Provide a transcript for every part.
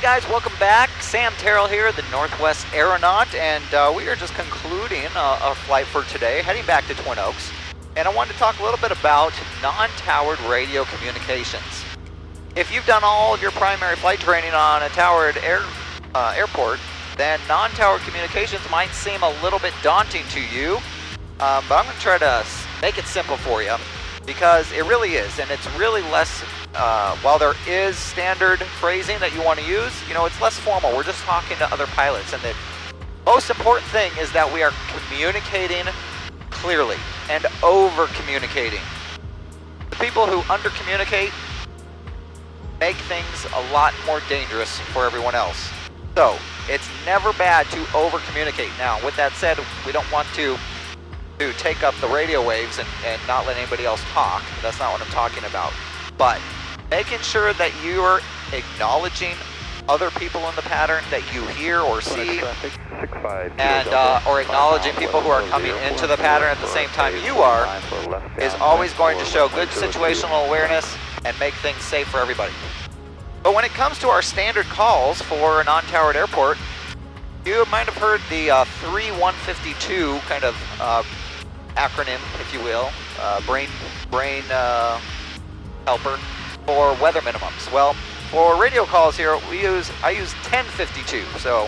guys, welcome back. Sam Terrell here, the Northwest Aeronaut, and we are just concluding a flight for today, heading back to Twin Oaks. And I wanted to talk a little bit about non-towered radio communications. If you've done all of your primary flight training on a towered airport, then non-towered communications might seem a little bit daunting to you, but I'm going to try to make it simple for you, because it really is, and it's really less. While there is standard phrasing that you want to use, it's less formal. We're just talking to other pilots, and the most important thing is that we are communicating clearly and over-communicating. The people who under-communicate make things a lot more dangerous for everyone else. So, it's never bad to over-communicate. Now, with that said, we don't want to take up the radio waves and not let anybody else talk. That's not what I'm talking about. But making sure that you are acknowledging other people in the pattern that you hear or see, and or acknowledging people who are coming into the pattern at the same time you are, is always going to show good situational awareness and make things safe for everybody. But when it comes to our standard calls for a non-towered airport, you might have heard the 3152 kind of acronym, if you will, brain helper for weather minimums. Well, for radio calls here, I use 1052, so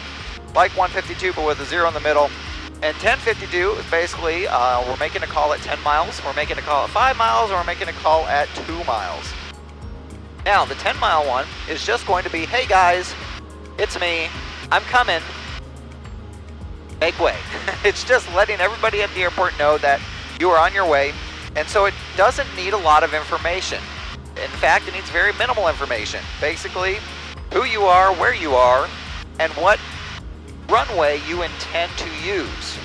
like 152 but with a 0 in the middle. And 1052 is basically we're making a call at 10 miles, we're making a call at 5 miles, or we're making a call at 2 miles. Now, the 10-mile one is just going to be, hey guys, it's me, I'm coming, make way. It's just letting everybody at the airport know that you are on your way, and so it doesn't need a lot of information. In fact, it needs very minimal information. Basically, who you are, where you are, and what runway you intend to use.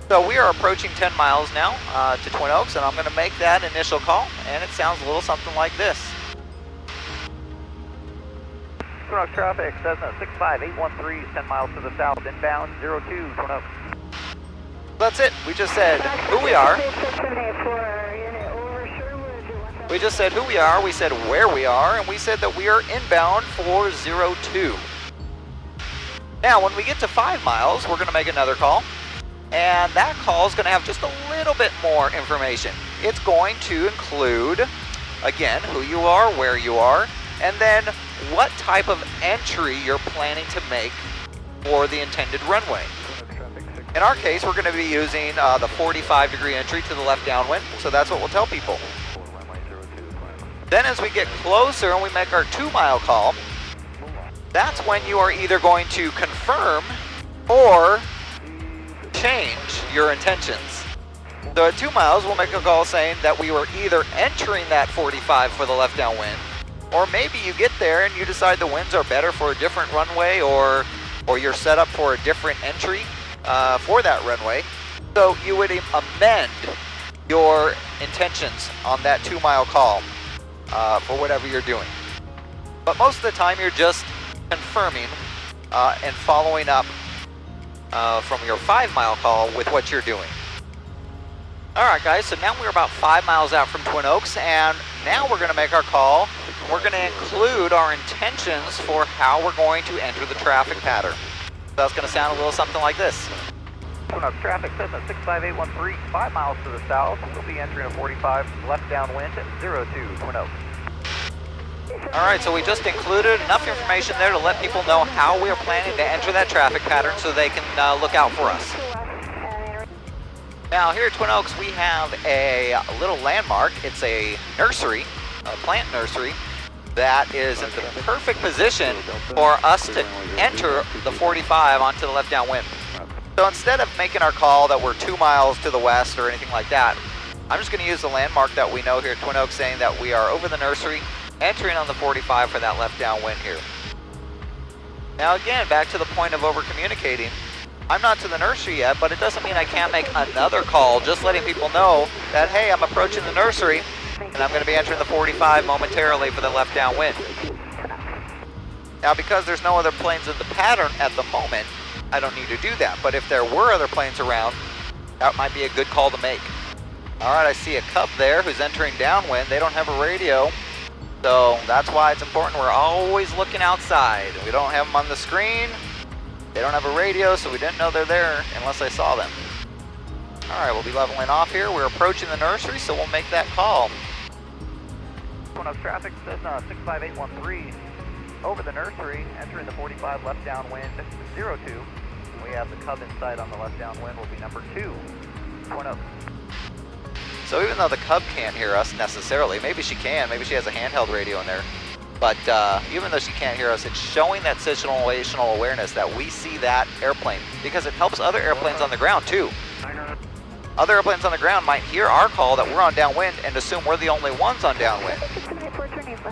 So we are approaching 10 miles now to Twin Oaks, and I'm going to make that initial call, and it sounds a little something like this. Twin Oaks traffic, CESSNA 65813, 10 miles to the south, inbound 02, Twin Oaks. That's it. We just said who we are. We just said who we are, we said where we are, and we said that we are inbound for 02. Now, when we get to 5 miles, we're going to make another call, and that call is going to have just a little bit more information. It's going to include, again, who you are, where you are, and then what type of entry you're planning to make for the intended runway. In our case, we're going to be using the 45-degree entry to the left downwind, so that's what we'll tell people. Then as we get closer and we make our 2-mile call, that's when you are either going to confirm or change your intentions. So at 2 miles, we'll make a call saying that we were either entering that 45 for the left downwind, or maybe you get there and you decide the winds are better for a different runway, or you're set up for a different entry for that runway. So you would amend your intentions on that 2-mile call for whatever you're doing. But most of the time you're just confirming and following up from your 5-mile call with what you're doing. Alright guys, so now we're about 5 miles out from Twin Oaks, and now we're going to make our call. We're going to include our intentions for how we're going to enter the traffic pattern. So that's going to sound a little something like this. Twin Oaks traffic, CESSNA 65813, 5 miles to the south. We'll be entering a 45 left downwind at 02, Twin Oaks. Alright, so we just included enough information there to let people know how we are planning to enter that traffic pattern so they can look out for us. Now here at Twin Oaks we have a little landmark. It's a nursery, a plant nursery, that is in the perfect position for us to enter the 45 onto the left downwind. So instead of making our call that we're 2 miles to the west or anything like that, I'm just going to use the landmark that we know here at Twin Oaks, saying that we are over the nursery, entering on the 45 for that left downwind here. Now again, back to the point of over communicating. I'm not to the nursery yet, but it doesn't mean I can't make another call, just letting people know that, hey, I'm approaching the nursery, and I'm going to be entering the 45 momentarily for the left downwind. Now because there's no other planes in the pattern at the moment, I don't need to do that. But if there were other planes around, that might be a good call to make. All right, I see a Cub there who's entering downwind. They don't have a radio. So that's why it's important we're always looking outside. We don't have them on the screen. They don't have a radio, so we didn't know they're there unless I saw them. All right, we'll be leveling off here. We're approaching the nursery, so we'll make that call. One of traffic, CESSNA 65813, over the nursery, entering the 45 left downwind, 02. We have the Cub in sight on the left downwind, will be number 2, 20. So even though the Cub can't hear us necessarily, maybe she can, maybe she has a handheld radio in there, but even though she can't hear us, it's showing that situational awareness that we see that airplane, because it helps other airplanes on the ground too. Other airplanes on the ground might hear our call that we're on downwind and assume we're the only ones on downwind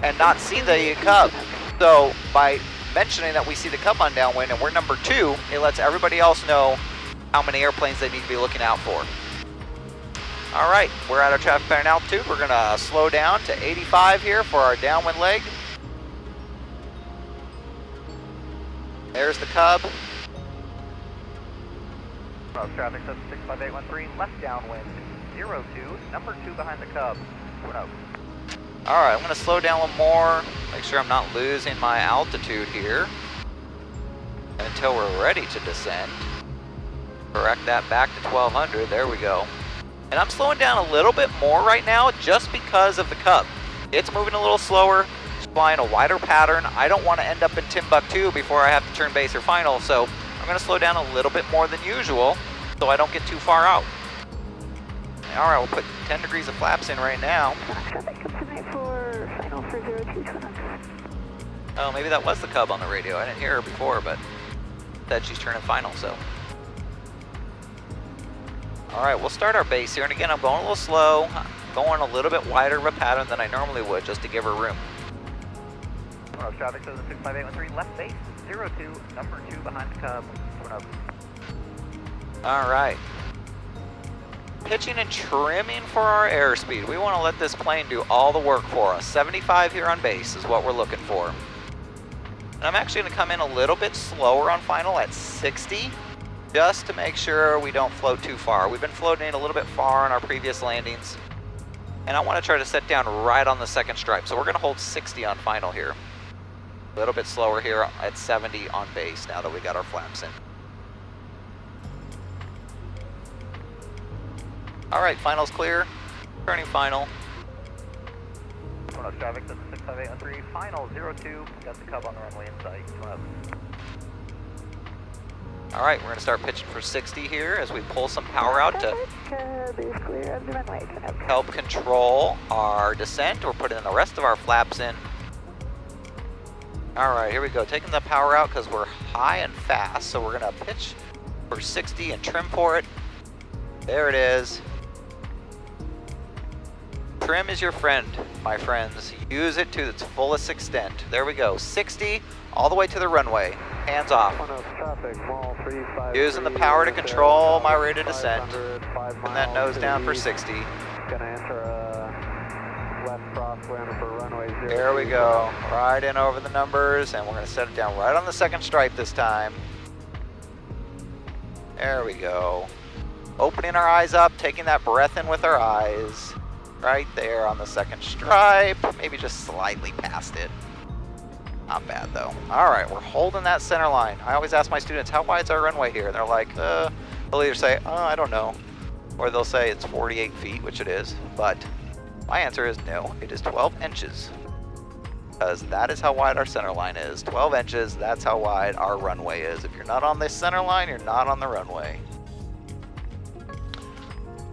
and not see the Cub. So by mentioning that we see the Cub on downwind and we're number 2, it lets everybody else know how many airplanes they need to be looking out for. All right, we're at our traffic pattern altitude. We're gonna slow down to 85 here for our downwind leg. There's the Cub. Traffic 65813, left downwind, 02, number 2 behind the Cub, 20. All right, I'm gonna slow down a little more, make sure I'm not losing my altitude here until we're ready to descend. Correct that back to 1200, there we go. And I'm slowing down a little bit more right now just because of the Cub. It's moving a little slower, it's flying a wider pattern. I don't want to end up in Timbuktu before I have to turn base or final, so I'm going to slow down a little bit more than usual so I don't get too far out. All right, we'll put 10 degrees of flaps in right now. Oh, maybe that was the Cub on the radio. I didn't hear her before, but said she's turning final, so. All right, we'll start our base here. And again, I'm going a little slow, going a little bit wider of a pattern than I normally would just to give her room. Traffic says 65813, left base, 02, number 2 behind the Cub, 20. All right. Pitching and trimming for our airspeed. We want to let this plane do all the work for us. 75 here on base is what we're looking for. And I'm actually going to come in a little bit slower on final at 60, just to make sure we don't float too far. We've been floating a little bit far on our previous landings, and I want to try to set down right on the second stripe. So we're going to hold 60 on final here. A little bit slower here at 70 on base now that we got our flaps in. All right, final's clear. Turning final. Traffic says 65813, final 02, got the Cub on the runway in sight, 20. All right, we're going to start pitching for 60 here as we pull some power out to help control our descent. We're putting the rest of our flaps in. All right, here we go. Taking the power out because we're high and fast, so we're going to pitch for 60 and trim for it. There it is. Trim is your friend, my friends. Use it to its fullest extent. There we go. 60 all the way to the runway. Hands off. Using the power to control my rate of descent. And that nose down for 60. There we go. Right in over the numbers, and we're going to set it down right on the second stripe this time. There we go. Opening our eyes up, taking that breath in with our eyes. Right there on the second stripe. Maybe just slightly past it. Not bad though. All right, we're holding that center line. I always ask my students, how wide's our runway here? And they're like, they'll either say, I don't know. Or they'll say it's 48 feet, which it is. But my answer is no, it is 12 inches. Because that is how wide our center line is. 12 inches, that's how wide our runway is. If you're not on this center line, you're not on the runway.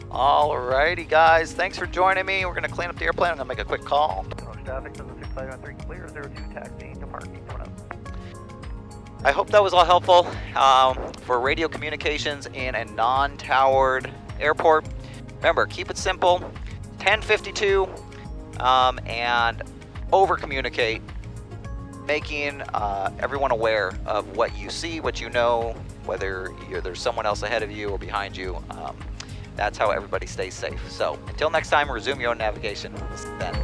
Alrighty guys, thanks for joining me. We're going to clean up the airplane. I'm going to make a quick call. Traffic 6513, clear 02, taxiing to parking, 20. I hope that was all helpful for radio communications in a non-towered airport. Remember, keep it simple, 1052, and over-communicate, making everyone aware of what you see, what you know, whether there's someone else ahead of you or behind you. That's how everybody stays safe. So until next time, resume your own navigation. Then.